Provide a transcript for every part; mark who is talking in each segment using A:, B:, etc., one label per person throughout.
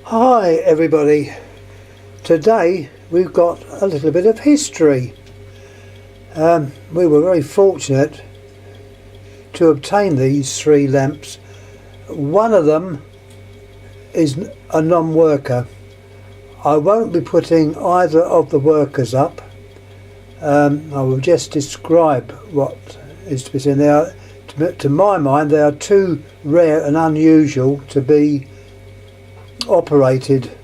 A: Hi everybody, today we've got a little bit of history. We were very fortunate to obtain these three lamps. One of them is a non-worker. I won't be putting either of the workers up. I will just describe what is to be seen. They are, to my mind, they are too rare and unusual to be operated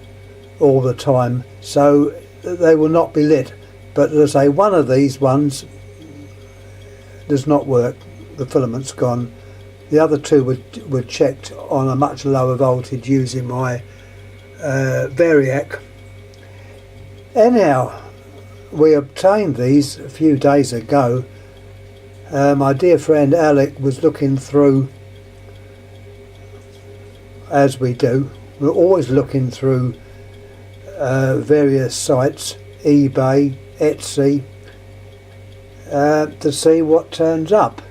A: all the time, so they will not be lit. But as I say, one of these ones does not work, the filament's gone. The other two were checked on a much lower voltage using my variac. Anyhow, we obtained these a few days ago. My dear friend Alec was looking through, as we do. We're always looking through various sites, eBay, Etsy, to see what turns up.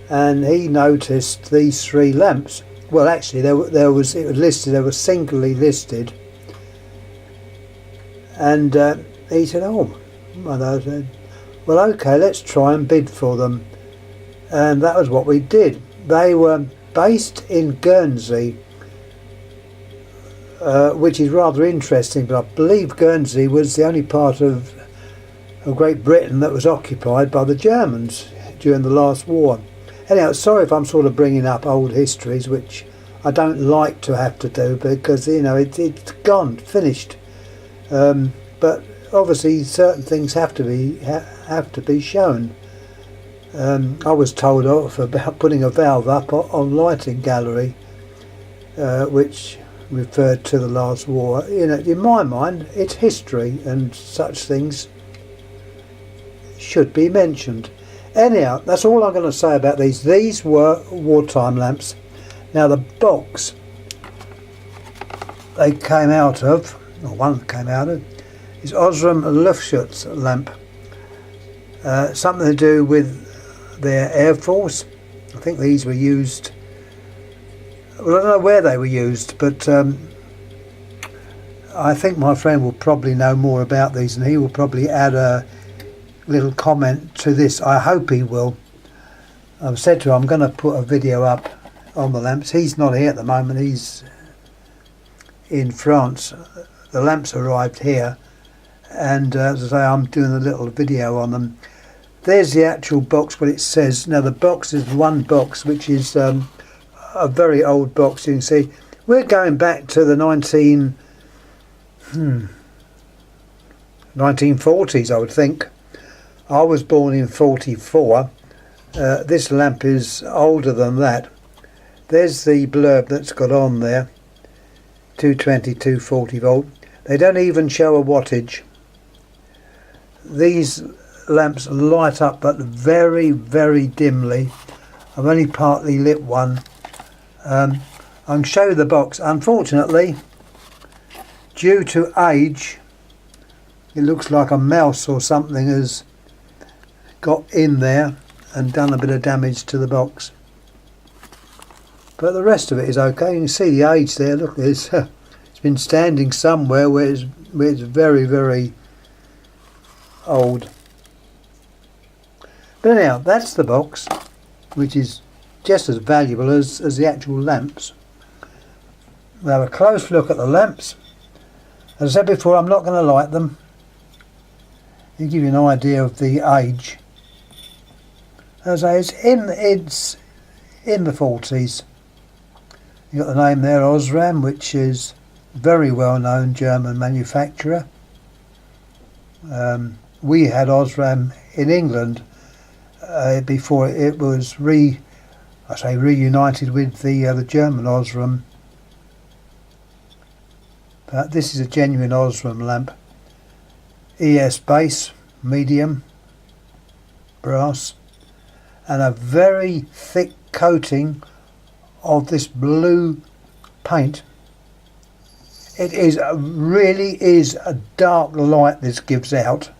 A: And he noticed these three lamps. Well, actually, it was listed. They were singly listed. And he said, "Oh," I said, "Well, okay, let's try and bid for them." And that was what we did. They were based in Guernsey, which is rather interesting, but I believe Guernsey was the only part of Great Britain that was occupied by the Germans during the last war. Anyhow, sorry if I'm sort of bringing up old histories, which I don't like to have to do, because it's gone, finished. But obviously certain things have to be shown. I was told off about putting a valve up on lighting gallery, which referred to the last war. In my mind, it's history, and such things should be mentioned. Anyhow, that's all I'm going to say about these. These were wartime lamps. Now the box they came out of, or one came out of, is Osram Luftschutz-Lampe. Something to do with their Air Force. I think these were used, well, I don't know where they were used, but I think my friend will probably know more about these, and he will probably add a little comment to this. I hope he will. I've said to him I'm going to put a video up on the lamps. He's not here at the moment, he's in France. The lamps arrived here, and as I say, I'm doing a little video on them. There's the actual box, what it says. Now the box is one box, which is a very old box. You can see we're going back to the 1940s, I would think. I was born in 44. This lamp is older than that. There's the blurb that's got on there, 220, 240 volt. They don't even show a wattage. These lamps light up, but very, very dimly. I've only partly lit one. I can show you the box. Unfortunately, due to age, it looks like a mouse or something has got in there and done a bit of damage to the box. But the rest of it is okay. You can see the age there. Look, it's been standing somewhere where it's very, very old. But anyhow, that's the box, which is just as valuable as the actual lamps. We'll have a close look at the lamps. As I said before, I'm not going to light them. To give you an idea of the age. As I say, it's in the 40s. You've got the name there, Osram, which is a very well known German manufacturer. We had Osram in England before it was reunited with the German Osram. But this is a genuine Osram lamp. ES base, medium, brass, and a very thick coating of this blue paint. It really is a dark light this gives out,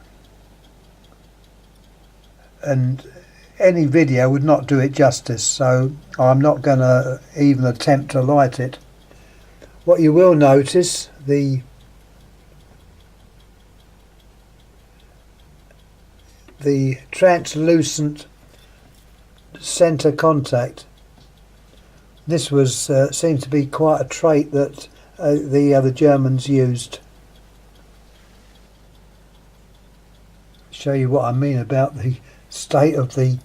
A: and any video would not do it justice, so I'm not going to even attempt to light it. What you will notice, the translucent centre contact. This was seemed to be quite a trait that the Germans used. Show you what I mean about the state of the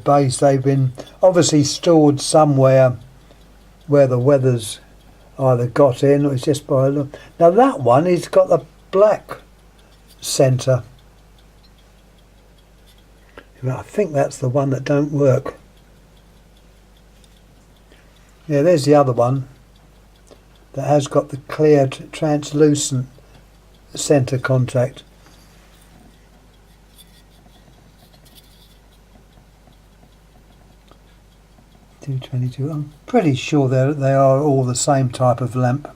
A: base. They've been obviously stored somewhere where the weather's either got in or it's just by look. Now that one has got the black centre. I think that's the one that don't work. Yeah, there's the other one that has got the clear translucent centre contact. $222. I'm pretty sure they are all the same type of lamp.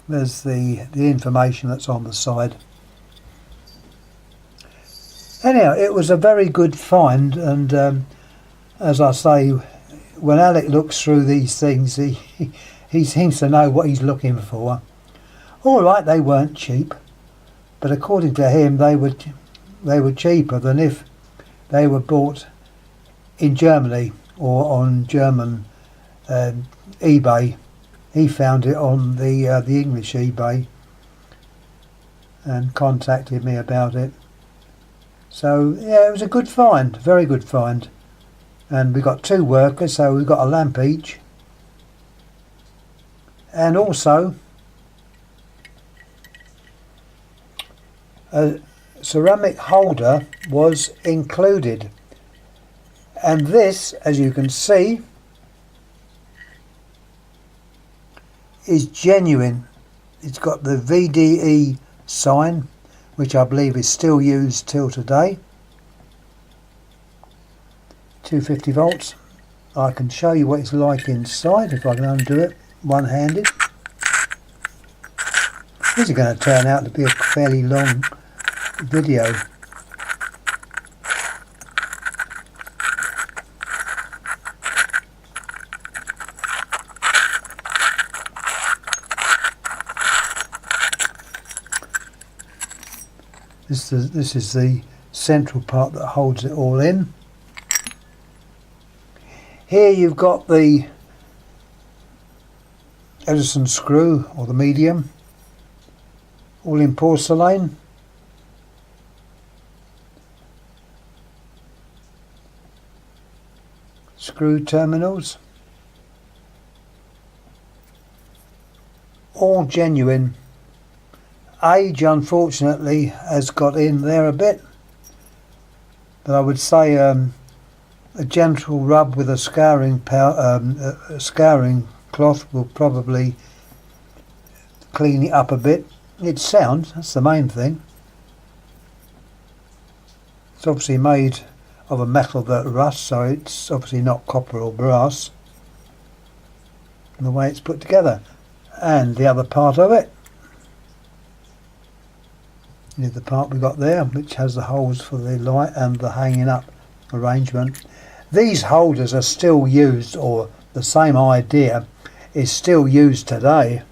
A: There's the information that's on the side. Anyhow, it was a very good find, and as I say, when Alec looks through these things, he seems to know what he's looking for. All right, they weren't cheap, but according to him, they were cheaper than if they were bought in Germany or on German eBay. He found it on the English eBay and contacted me about it. So yeah, it was a good find, very good find. And we got 2 workers, so we've got a lamp each. And also a ceramic holder was included. And this, as you can see, is genuine. It's got the VDE sign, which I believe is still used till today. 250 volts. I can show you what it's like inside if I can undo it one-handed. This is going to turn out to be a fairly long video. This is the central part that holds it all in. Here you've got the Edison screw, or the medium, all in porcelain. Screw terminals, all genuine. Age unfortunately has got in there a bit, but I would say a gentle rub with a scouring cloth will probably clean it up a bit. It's sound, that's the main thing. It's obviously made of a metal that rusts, so it's obviously not copper or brass in the way it's put together. And the other part of it, the part we got there, which has the holes for the light and the hanging up arrangement. These holders are still used, or the same idea is still used today.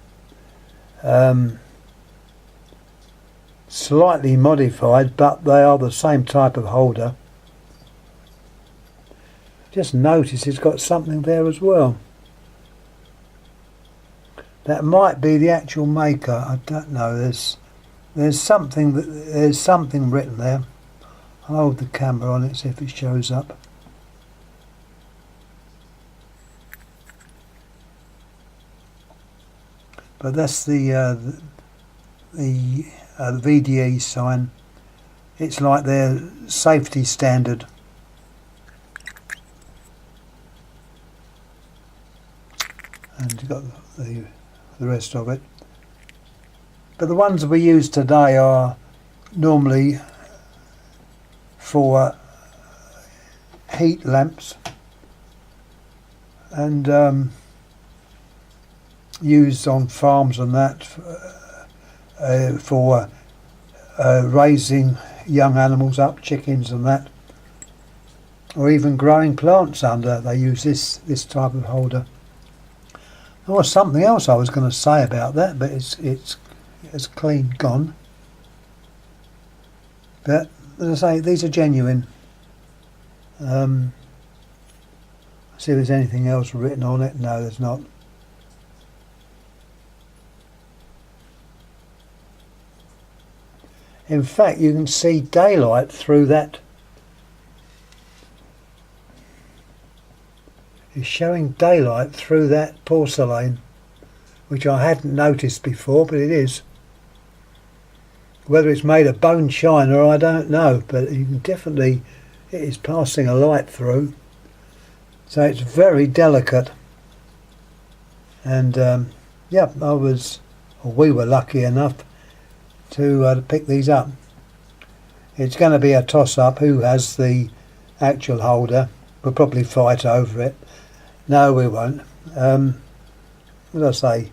A: Slightly modified, but they are the same type of holder. Just notice it's got something there as well. That might be the actual maker, I don't know. There's something written there. I'll hold the camera on it, see if it shows up. But that's the VDE sign. It's like their safety standard. And you've got the rest of it. But the ones we use today are normally for heat lamps and used on farms and that for raising young animals up, chickens and that, or even growing plants under. They use this type of holder. There was something else I was going to say about that, but it's clean gone. But as I say, these are genuine. See if there's anything else written on it. No, there's not. In fact, you can see daylight through that. It's showing daylight through that porcelain, which I hadn't noticed before, but it is. Whether it's made of bone china, I don't know, but you can definitely, it is passing a light through. So it's very delicate. And yeah, we were lucky enough to pick these up. It's going to be a toss-up who has the actual holder. We'll probably fight over it. No, we won't. As I say,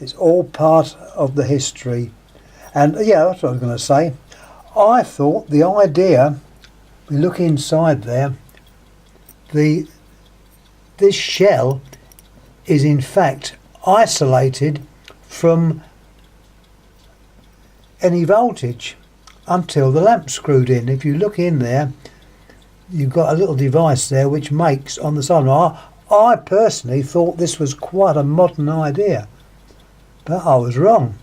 A: it's all part of the history. And yeah, that's what I was going to say. I thought the idea, we look inside there, this shell is in fact isolated from any voltage until the lamp's screwed in. If you look in there, you've got a little device there which makes on the side. I personally thought this was quite a modern idea, but I was wrong.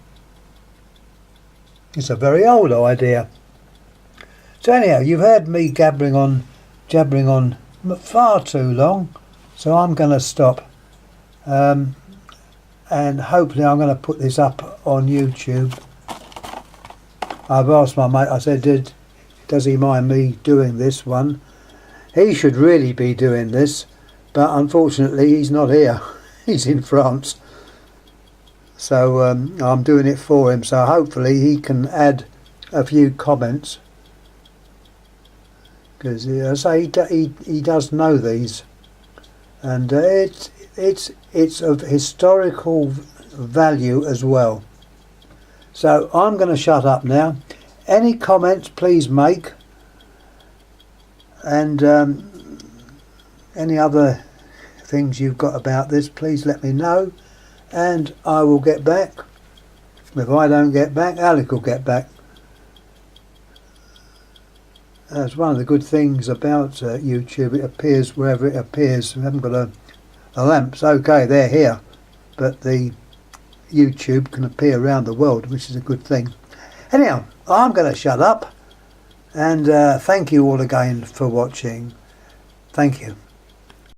A: It's a very old idea. So anyhow, you've heard me jabbering on far too long, so I'm going to stop. And hopefully I'm going to put this up on YouTube. I've asked my mate, I said, does he mind me doing this one? He should really be doing this, but unfortunately he's not here. He's in France. So I'm doing it for him, so hopefully he can add a few comments. Because as I say, he does know these. And it's of historical value as well. So I'm going to shut up now. Any comments please make, and any other things you've got about this, please let me know, and I will get back. If I don't get back, Alec will get back. That's one of the good things about YouTube. It appears wherever it appears. We haven't got the lamps. Okay, they're here, but the YouTube can appear around the world, which is a good thing. Anyhow, I'm going to shut up, and thank you all again for watching. Thank you.